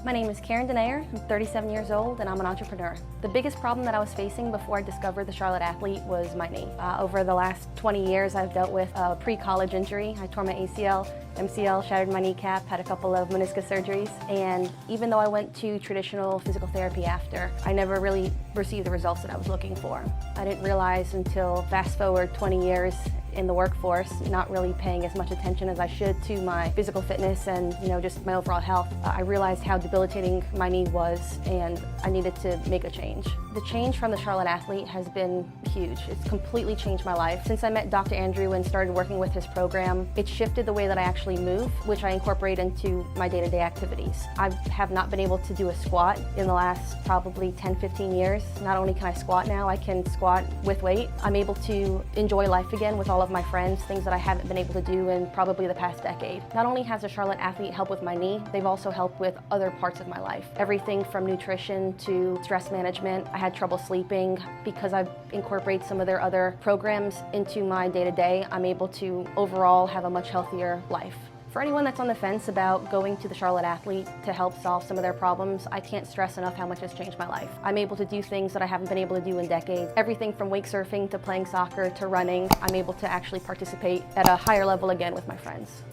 My name is Karen Denayer, I'm 37 years old and I'm an entrepreneur. The biggest problem that I was facing before I discovered the Charlotte Athlete was my knee. Over the last 20 years I've dealt with a pre-college injury. I tore my ACL, MCL, shattered my kneecap, had a couple of meniscus surgeries, and even though I went to traditional physical therapy after, I never really received the results that I was looking for. I didn't realize until fast forward 20 years in the workforce, not really paying as much attention as I should to my physical fitness and just my overall health. I realized how debilitating my knee was and I needed to make a change. The change from the Charlotte Athlete has been huge. It's completely changed my life. Since I met Dr. Andrew and started working with his program, it shifted the way that I actually move, which I incorporate into my day-to-day activities. I have not been able to do a squat in the last probably 10-15 years. Not only can I squat now, I can squat with weight. I'm able to enjoy life again with all of my friends, things that I haven't been able to do in probably the past decade. Not only has the Charlotte Athlete helped with my knee, they've also helped with other parts of my life. Everything from nutrition to stress management. I had trouble sleeping. Because I've incorporated some of their other programs into my day-to-day, I'm able to overall have a much healthier life. For anyone that's on the fence about going to the Charlotte Athlete to help solve some of their problems, I can't stress enough how much it's changed my life. I'm able to do things that I haven't been able to do in decades. Everything from wake surfing to playing soccer to running, I'm able to actually participate at a higher level again with my friends.